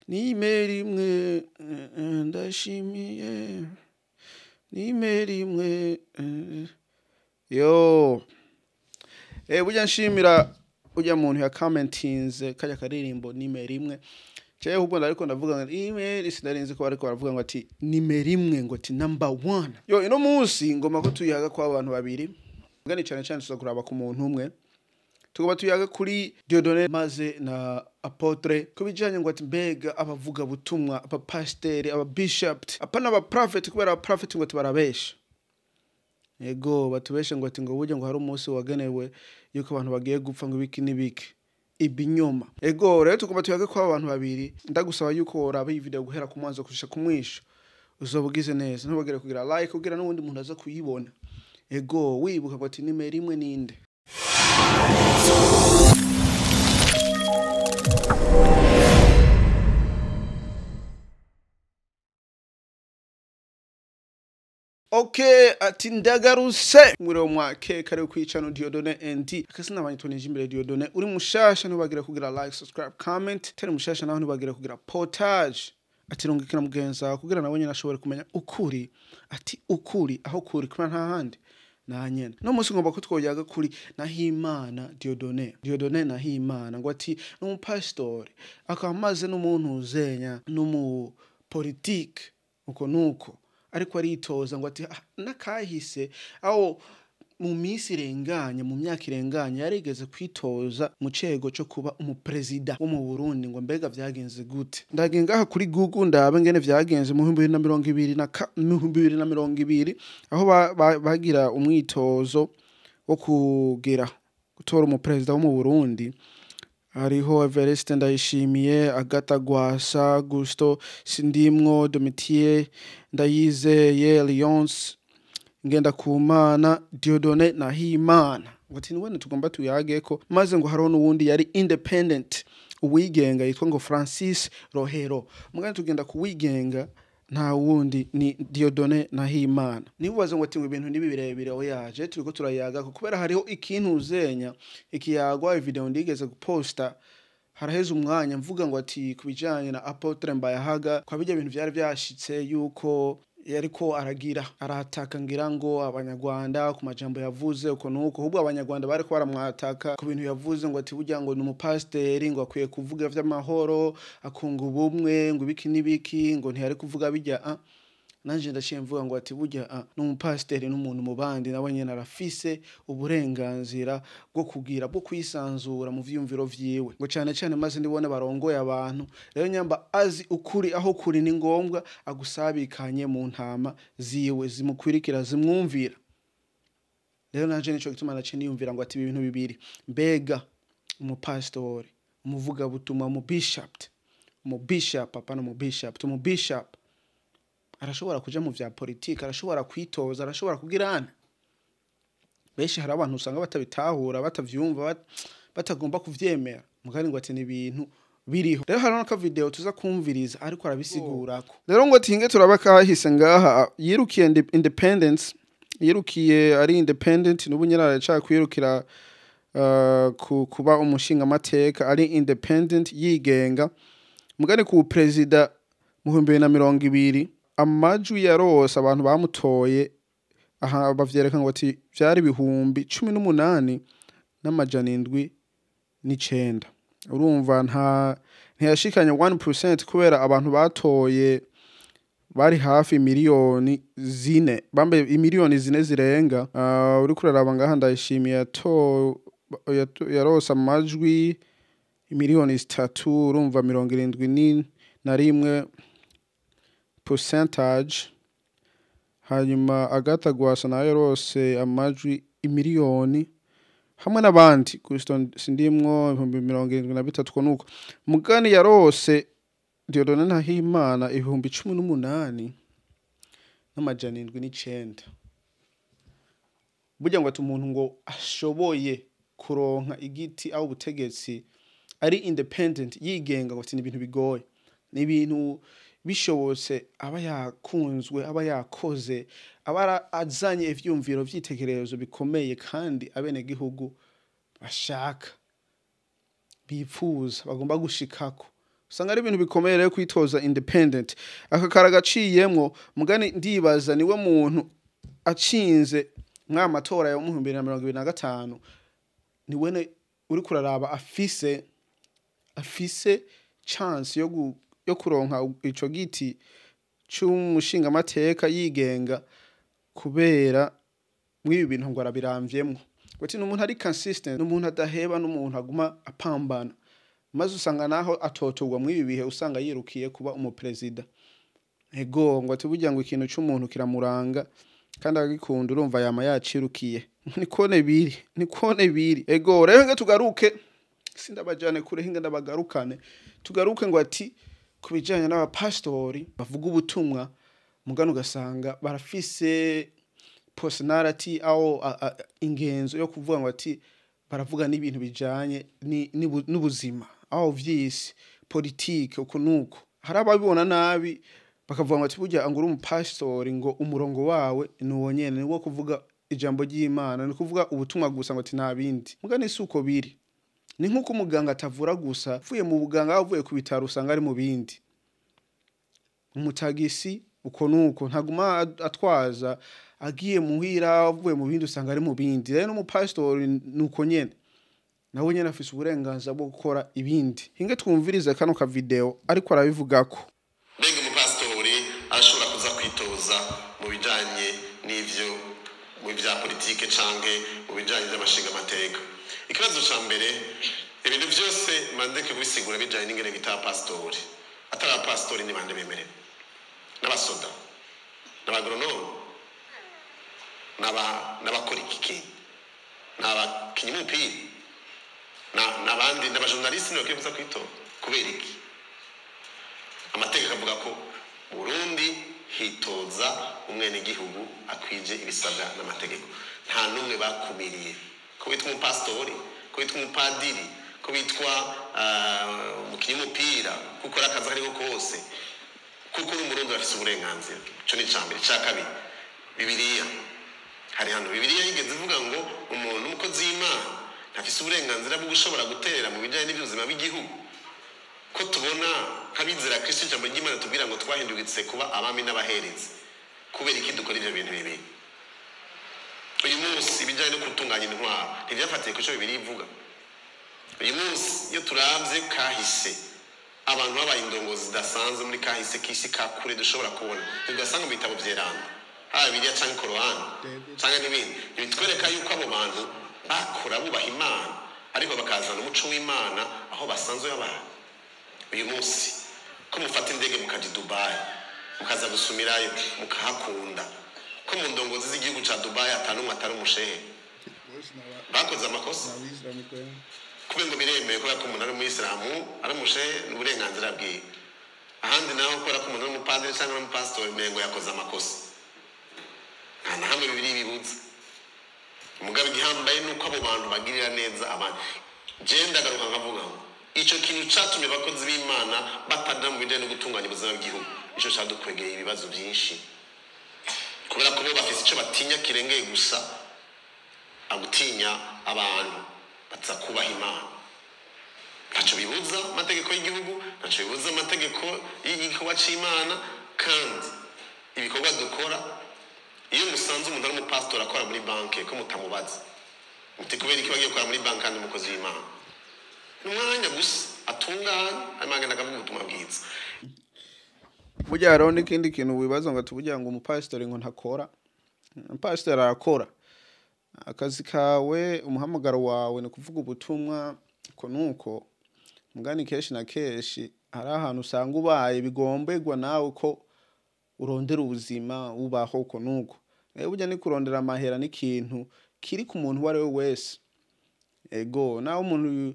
Nimera imwe ndashimiye nimera imwe yo burya nshimira ujya muntu ya commentinze kajya karirimbo nimera imwe cyaye ahubwo ariko ndavuga ngo email sinarinze ko ariko baravuga ngo ati nimera imwe ngo ati number 1 yo ino munsi ngoma ko tuyaga kwa abantu babiri ngani cyane cyane tuzakuraba ku muntu umwe tugoba tuyaga kuri Dieudonné maze na Apotre kubijanye ngo ati mbega abavuga butumwa aba pasteur aba bishop apana aba prophet kubera aba prophet ngo barabesha ego batubesha ngo ati ngo burya ngo hari umunsi wagenewe yuko abantu bagiye gupfa ngo ibiki nibiki ibinyoma ego rero tugoba tuyaga kwa abantu babiri ndagusaba yuko oraba iyi video guhera ku mwanzo kushika kumwisho uzobugize neza ntubagere kugira like kugira n'ubundi muntu aza kuyibona ego wibuka ngo ati nimera imwe ninde Okay, ati ndagaruse mwire mwake kare kwicano Dieudonné ND akasina abanyitonije imbere Dieudonné uri mushasha ntubagira kugira like subscribe comment tari mushasha naho ntubagira kugira portage ati rungikira mugenza kugira nabonye nashobore kumenya ukuri ati ukuri aho kuri kuna nta handi nanyene no musi ngomba ko twoyaga kuri Nahimana Dieudonné Nahimana ngo ati n'umupastori akamaze n'umuntu uzenya n'umu politique uko nuko ariko aritoza ngo ati nakahise aho mu minsi irenganya mu myaka irenganya yarigeze kwitoza mu cego cyo kuba umupresident wo mu Burundi ngo mbega vyagenze gute ndagenga kuri Google ndabe ngene vyagenze mu 2020 aho bagira umwitozo wo kugira gutora umupresident wo mu Burundi hariho Evariste Ndayishimiye Agatha Gwasa Gusto Sindimwo Domitier Ndayizeye Lyons Ngendakumana Dieudonné Nahimana ngati niwe tugomba tuyageko maze ngo hariho n'uwundi yari independent uwigenga yitwa ngo Francis Rohero mugani tugenda kuwigenga nta wundi ni Dieudonné Nahimana nibubaze ngo ati ngo ibintu nibi birebire aho yaje turiko turayaga kubera hariho ikintu uzenya ikiyagwa video ndigeze guposta haraheze umwanya mvuga ngo ati kubijanye na Apotre Mbayahaga kwa bijya ibintu byari byashitse yuko yariko arataka ngira ngo abanyarwanda ku majambo yavuze uko nuko hubwo abanyarwanda bariko baramwataka ku bintu yavuze ngo ati burya ngo n'umupasiteri ngo akwiye kuvuga vy'amahoro akunga ubumwe ngo ibiki nibiki ngo ntiyari kuvuga bijya nanje ndaciye mvuga ngo ati burya n'umupasiteri n'umuntu mubandi nabonye narafise uburenganzira bwo kugira bwo kwisanzura mu vyumviro vyiwe ngo cyane cyane maze ndibone barongoye abantu rero nyamba azi ukuri aho kuri ni ngombwa agusabikanye mu ntama ziwe zimukwirikira zimwumvira rero nanje nico gituma naciye niyumvira ngo ati ibintu bibiri mbega umupastori umuvuga butuma mu bishop apana mu bishop arashobora kuja mu vya politique arashobora kwitoza arashobora kugirana beshi hari abantu usanga batabitahura batavyumva batagomba kuvyemera mugari ngo ati ni ibintu biriho rero hari naka video tuza kumviriza ariko arabisigurako rero ngo tinge turabaka hahise ngaha yirukiye independence yirukiye ari independent n'ubunyarara cyaka kwirukira kuba umushinga mateka ari independent yigenga mugari ku president mu 2020 amajwi yarose abantu bamutoye aha bavyereka ngo ati byari bihumbi 18 n'amajana 7 urumva ntiyashikanye 1% kubera abantu batoye bari hafi miliyoni 4 bambe imiliyoni 4 zirenga uri kuraraba ngaha Ndayishimiye yarose amajwi imiliyoni 3 urumva 71 percentage hanyuma Agatha Gwasa nayo yarose amajwi imiliyoni hamwe n'abandi Gusto Sindimwo 73 nuko mugani yarose Dieudonné Nahimana 18 n'amajana 7 burya ngo ati umuntu ngo ashoboye kuronka igiti aho ubutegetsi ari independent yigenga ngo ati ni ibintu bigoye ni ibintu bishobotse aba yakunzwe aba yakoze aba azanye ivyumviro vyitekerezo bikomeye kandi abene gihugu bashaka bipfuza bagomba gushikako usanga ari ibintu bikomeye rero kwitoza independent. Aka kara gaciyemwo mugani ndibaza niwe muntu acinze mw'amatora ya 2025 niwe uri kuraraba afise chance yo kuronka ico giti c'umushinga amateka yigenga kubera mwibi bintu ngo arabiramvyemwo. Gati n'umuntu ari consistent, n'umuntu adaheba, n'umuntu aguma apambana. Maze usanga naho atotogwa mwibi bihe usanga yirukiye kuba umuperezida. Ego ngo atuburya ngo ikintu c'umuntu kiramuranga kandi agikunda urumva yama yacirukiye. Nikone biri. Ego rero nga tugaruke sindabajane kure hinga ndabagarukane. Tugaruke ngo ati kubijanye n'abapastori bavuga ubutumwa mugano ugasanga barafise personality aho ingenzo yo kuvuga ngo ati baravuga n'ibintu bijanye n'ubuzima aho vyisi politique uko nuko hari ababibona nabi bakavuga ngo ati burya ngo uri umupastori ngo umurongo wawe nuwo nyene niwo kuvuga ijambo ry'Imana ni kuvuga ubutumwa gusa ngo ati ntabindi mugani suko biri. Ni nkuko umuganga atavura gusa fuye mu buganga avuye ku bitaro usanga ari mu bindi. Umutagisi uko nuko ntaguma atwaza agiye muhira avuye mu bindi usanga ari mu bindi. Rero n'umupastori nuko nyene nawe nyene afise uburenganzira bwo gukora ibindi. Hinge twumvirize kano ka video ariko arabivugako. Mbega umupastori arashobora kuza kwitoza mu bijanye n'ivyo mu bya politike canke mu bijanye n'amashinga amateka. Ikibazo ca mbere ibintu byose mandeke kubisigura bijanye n'ingene bita pastori. Atari pastori ni bande bemerewe. N'abasoda, n'abagronome, n'abakora ikiki, n'abakinyi b'umupira, n'abandi n'abajournaliste nibo kuza kwito kubera iki. Amategeko avuga ko Burundi hitoza umwene gihugu akwije ibisabwa n'amategeko. Nta numwe bakumiriye. Ko bitwa umupastori, ko bitwa umupadiri, ko bitwa umukinyi w'umupira, gukora akazi ariko kose. Kuko umurundi afise uburenganzira. Cyo ni cambere ca kabiri. Bibiliya. Hari hano Bibiliya yigeze ivuga ngo umuntu umukozi w'Imana afise uburenganzira bwo gushobora guterera mu bijanye n'ibyuzima bw'igihugu. Ko tubona kabizera Kristo ijambo ry'Imana tubwira ngo twahindutse kuba abami n'abaherezi. Kubera iki dukora ivyo bintu bibiri. Uyu munsi ibijanye no gutunganya intwaro ntivyafatiye ku cyo Bibiliya ivuga. Uyu munsi iyo turavye kahise abantu babaye indongozi zidasanzwe muri kahise kisi kakure dushobora kubona tugasanga mu bitabo vyeranda Bibiliya canke Korani canke n'ibindi bitwereka yuko abo bantu bakora bubaha Imana ariko bakazana umuco w'Imana aho basanzwe babana. Uyu munsi ko mufata indege mukaja Dubai mukaza gusumirayo mukahakunda ko mu ndongozi z'igihugu ca Dubai atanumwe atari umushehe bakoze amakosa kubengo biremeye ko umuntu ari umuyisilamu ari umushehe n'uburenganzira bwiwe. Ahandi naho ko umuntu ari umupadiri cyangwa umupastori mengo yakoze amakosa. Nta hamwe bibiri bibuze. Mugabe gihambaye nuko abo bantu bagirira neza abantu. Genda garuka nkavuga ngo ico kintu catumye abakozi b'Imana batada mu bijanye no gutunganya ubuzima bw'igihugu. Ico cadukwegeye ibibazo byinshi. Kubera ko bo bafise ico batinya kirengeye gusa agutinya abantu batsa kubaha Imana. Ntaco bibuza amategeko y'igihugu, ntaco bibuza amategeko y'igikorwa c'Imana kandi ibikorwa dukora iyo musanze umuntu ari umupastori akora muri banke ko mutamubaza. Muti kubera iki bagiye gukora muri banke kandi umukozi w'Imana. N'umwanya gusa atungana amagana akavuga ubutumwa bwiza. Burya rero n'ikindi kintu wibaza ngo tuburya ngo umupastori ngo ntakora. Umupastori arakora. Akazi kawe umuhamagaro wawe ni kuvuga ubutumwa ko nuko mugani keshi na keshi hari ahantu usanga ubaye bigombegwa nawe ko urondera ubuzima ubaho ko nuko. Burya ni kurondera amahera n'ikintu kiri ku muntu wari we wese. Ego nawe umuntu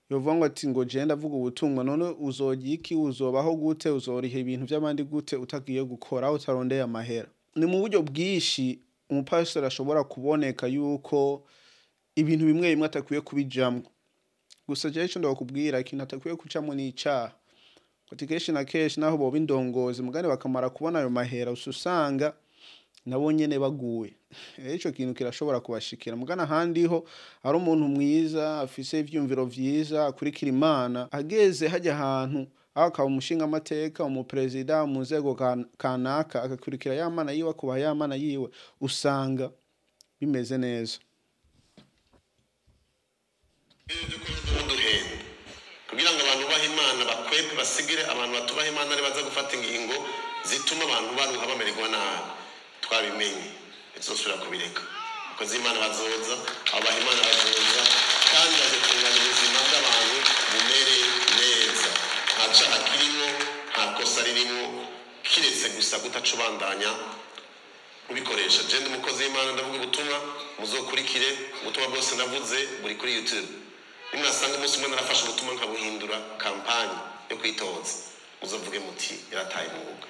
yovuga ngo ati ngo je ndavuga ubutumwa none uzogira iki uzobaho gute uzoriha ibintu by'abandi gute utagiye gukora utarondeye amahera. Ni mu buryo bwishi umupastori ashobora kuboneka yuko ibintu bimwe bimwe atakwiye kubijamwo. Gusa je cyo ndakubwira ikintu atakwiye kucamwo ni icaha. Kuti keshi na keshi naho bo bindongozi mugane bakamara kubona ayo mahera ususanga nabo nyene baguye. Ico kintu kirashobora kubashikira mugana handi ho ari umuntu mwiza afise ivyumviro vyiza akurikira Imana ageze hajya ahantu akaba umushinga amateka umuperezida mu nzego kanaka agakurikira ya mana yiwe kuba ya mana yiwe usanga bimeze neza kugira ngo abantu bahe imana bakwepe basigire abantu batubaha imana ari baza gufata ingingo zituma abantu baruha bamererwa nabi twabimenye izosubira kubireka abakozi imana bazoza abaha imana bazoza kandi bazotunganya ubuzima bw'abantu bumere neza nta cyaha kirimo nta kosa ririmo kiretse gusa kutacubandanya ubikoresha je ndi umukozi w'imana ndavuga ubutumwa muzokurikire ubutumwa bwose navuze buri kuri YouTube nimwasanga umunsi umwe narafashe ubutumwa nkabuhindura kampani yo kwitoza muzovuge muti yarataye umwuga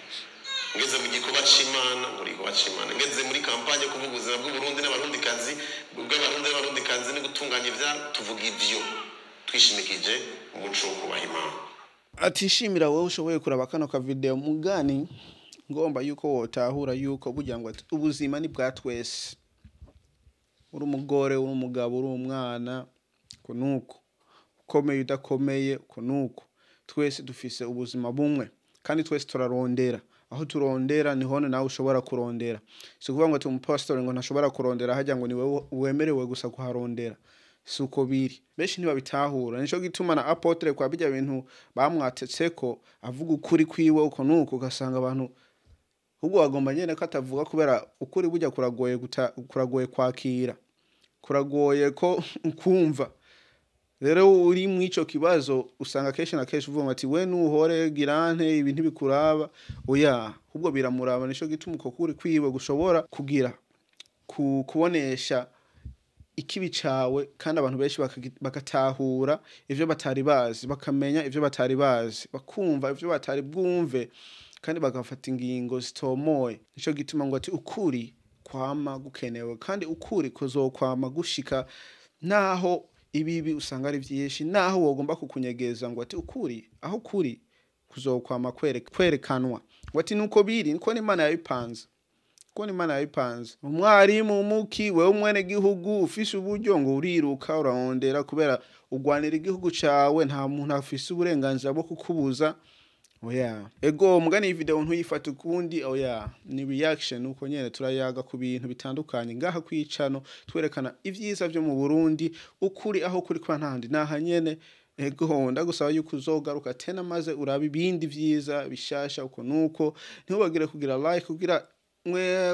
ngeze mu gikorwa c'imana muri gikorwa c'imana ngeze muri kampani yo kuvuga ubuzima bw'uburundi n'abarundikazi n'abarundikazi no gutunganya ibya tuvuga ivyo twishimikije umuco wo kubaha imana atishimira wowe ushoboye kuraba kano ka video mugani ngomba yuko wotahura yuko kugira ngo ubuzima ni bwa twese uri umugore uri umugabo uri umwana kunuko ukomeye udakomeye kunuko twese dufise ubuzima bumwe kandi twese turarondera aho turondera niho nawe ushobora kurondera si kuvuga ngo ati umupastor ngo ntashobora kurondera hajya ngo ni wewe wemerewe gusa kuharondera suko biri benshi ntibabitahura nico gituma na apotre kwa bijya bintu bamwatetseko avuga ukuri kwiwe uko nuko ugasanga abantu ubwo wagomba nyene ko atavuga kubera ukuri bujya kuragoye kwakira kuragoye ko kumva rero uri mu ico kibazo usanga kenshi na kenshi uvuga ati we nuhore girante ibintu bikuraba oya ubwo biramuraba nico gituma uko kuri kwiwe gushobora kugira kubonesha ikibi cawe kandi abantu benshi bakatahura ivyo batari bazi bakamenya ivyo batari bazi bakumva ivyo batari bwumve kandi bagafata ingingo zitomoye nico gituma ngo ati ukuri kwama gukenewe kandi ukuri kuzokwama gushika naho ibibi usanga ari byinshi naho wogomba kukunyegeza ngo ati ukuri aho kuri kuzokwama kwerekanwa ngo ati nuko biri niko n'Imana yabipanze umwarimu umuki wewe umwene gihugu ufise uburyo ngo uriruka urarondera kubera ugwanira igihugu cawe nta muntu afise uburenganzira bwo kukubuza oya ego mugani iyi video ntuyifata ukundi oya ni reaction uko nyene turayaga ku bintu bitandukanye ngaha kwicano twerekana ivyiza byo mu Burundi ukuri aho kuri kwa ntandi naha nyene ego ndagusaba yuko uzogaruka tena maze uraba ibindi vyiza bishasha uko nuko ntubagire kugira like kugira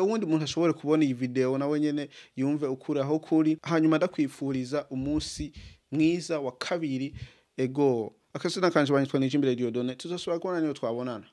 uwundi muntu ashobore kubona iyi video nawe nyene yumve ukuri aho kuri hanyuma ndakwifuriza umunsi mwiza wa kabiri ego akasina kanje banyitwa Nijimbere Dieudonné tuzosubira kubona niyo twabonana